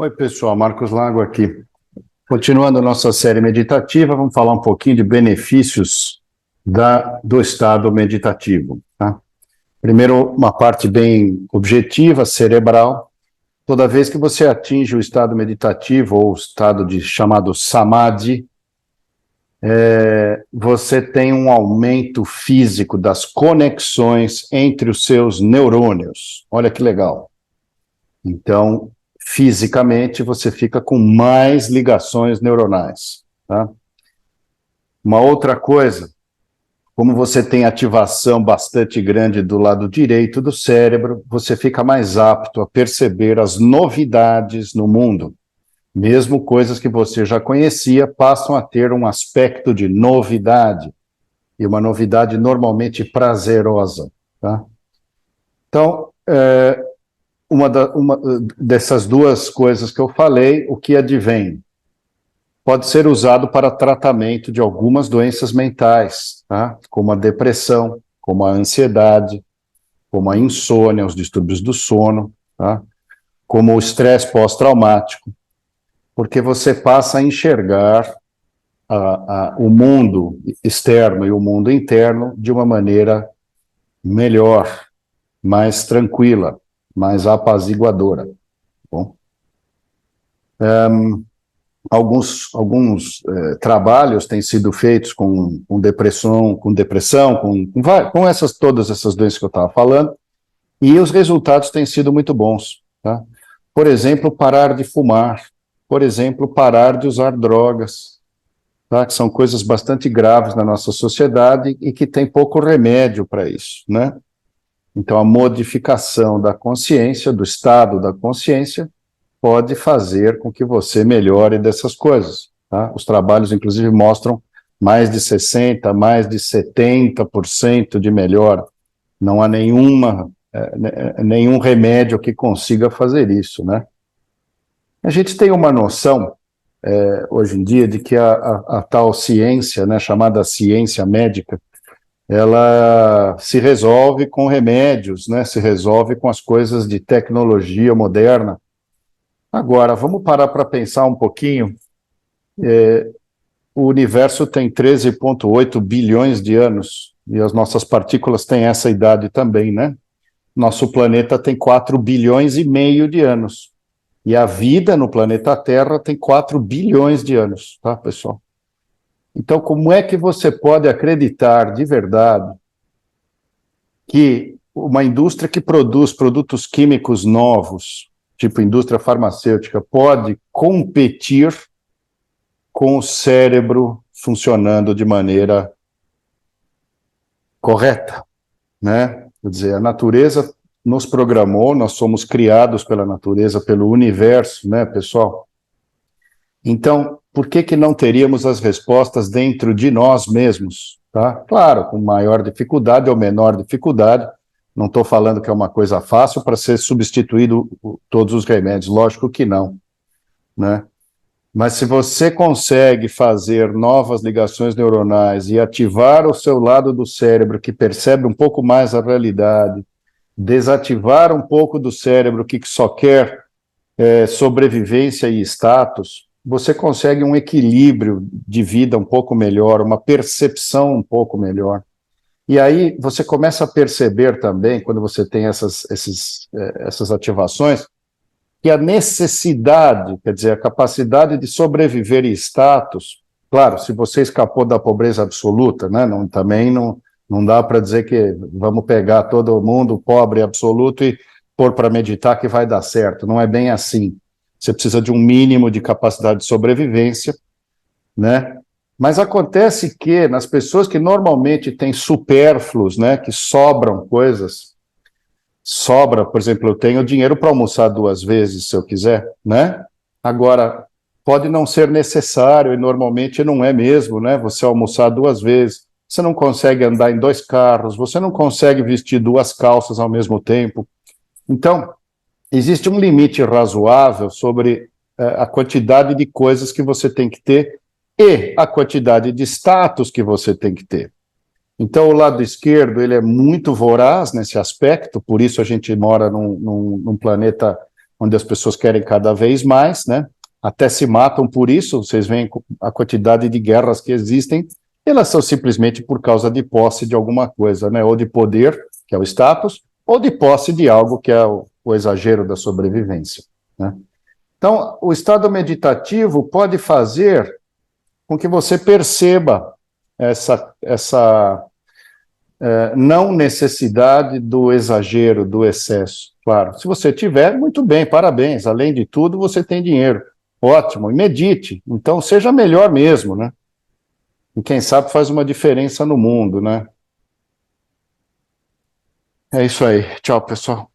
Oi, pessoal, Marcos Lago aqui. Continuando a nossa série meditativa, vamos falar um pouquinho de benefícios do estado meditativo, tá? Primeiro, uma parte bem objetiva, cerebral. Toda vez que você atinge o estado meditativo, ou o estado chamado samadhi, você tem um aumento físico das conexões entre os seus neurônios. Olha que legal. Então, fisicamente, você fica com mais ligações neuronais, tá? Uma outra coisa, como você tem ativação bastante grande do lado direito do cérebro, você fica mais apto a perceber as novidades no mundo. Mesmo coisas que você já conhecia passam a ter um aspecto de novidade, e uma novidade normalmente prazerosa, tá? Então, uma dessas duas coisas que eu falei, o que advém? Pode ser usado para tratamento de algumas doenças mentais, tá? Como a depressão, como a ansiedade, como a insônia, os distúrbios do sono, tá? Como o estresse pós-traumático, porque você passa a enxergar o mundo externo e o mundo interno de uma maneira melhor, mais tranquila, mais apaziguadora. Bom, alguns trabalhos têm sido feitos com depressão, com todas essas doenças que eu estava falando, e os resultados têm sido muito bons, tá? Por exemplo, parar de fumar, por exemplo, parar de usar drogas, tá? Que são coisas bastante graves na nossa sociedade e que tem pouco remédio para isso, né? Então, a modificação da consciência, do estado da consciência, pode fazer com que você melhore dessas coisas, tá? Os trabalhos, inclusive, mostram mais de 60%, mais de 70% de melhora. Não há nenhum remédio que consiga fazer isso, né? A gente tem uma noção, hoje em dia, de que a tal ciência, né, chamada ciência médica, ela se resolve com remédios, né, se resolve com as coisas de tecnologia moderna. Agora, vamos parar para pensar um pouquinho. O universo tem 13,8 bilhões de anos, e as nossas partículas têm essa idade também, né? Nosso planeta tem 4 bilhões e meio de anos. E a vida no planeta Terra tem 4 bilhões de anos, tá, pessoal? Então, como é que você pode acreditar de verdade que uma indústria que produz produtos químicos novos, tipo indústria farmacêutica, pode competir com o cérebro funcionando de maneira correta, né? Quer dizer, a natureza nos programou, nós somos criados pela natureza, pelo universo, né, pessoal? Então, por que não teríamos as respostas dentro de nós mesmos, tá? Claro, com maior dificuldade ou menor dificuldade, não estou falando que é uma coisa fácil para ser substituído todos os remédios, lógico que não, né? Mas se você consegue fazer novas ligações neuronais e ativar o seu lado do cérebro que percebe um pouco mais a realidade, desativar um pouco do cérebro que só quer sobrevivência e status, você consegue um equilíbrio de vida um pouco melhor, uma percepção um pouco melhor. E aí você começa a perceber também, quando você tem essas ativações, que a necessidade, quer dizer, a capacidade de sobreviver e status, claro, se você escapou da pobreza absoluta, né, também não dá para dizer que vamos pegar todo mundo pobre absoluto e pôr para meditar que vai dar certo, não é bem assim. Você precisa de um mínimo de capacidade de sobrevivência, né? Mas acontece que nas pessoas que normalmente têm supérfluos, né, que sobram coisas, por exemplo, eu tenho dinheiro para almoçar 2 vezes, se eu quiser, né? Agora, pode não ser necessário, e normalmente não é mesmo, né? Você almoçar 2 vezes, você não consegue andar em 2 carros, você não consegue vestir 2 calças ao mesmo tempo. Então, existe um limite razoável sobre a quantidade de coisas que você tem que ter e a quantidade de status que você tem que ter. Então, o lado esquerdo, ele é muito voraz nesse aspecto, por isso a gente mora num planeta onde as pessoas querem cada vez mais, né? Até se matam por isso, vocês veem a quantidade de guerras que existem, elas são simplesmente por causa de posse de alguma coisa, né? Ou de poder, que é o status, ou de posse de algo que é o exagero da sobrevivência, né? Então, o estado meditativo pode fazer com que você perceba essa não necessidade do exagero, do excesso. Claro, se você tiver, muito bem, parabéns. Além de tudo, você tem dinheiro. Ótimo, e medite. Então, seja melhor mesmo, né? E quem sabe faz uma diferença no mundo, né? É isso aí. Tchau, pessoal.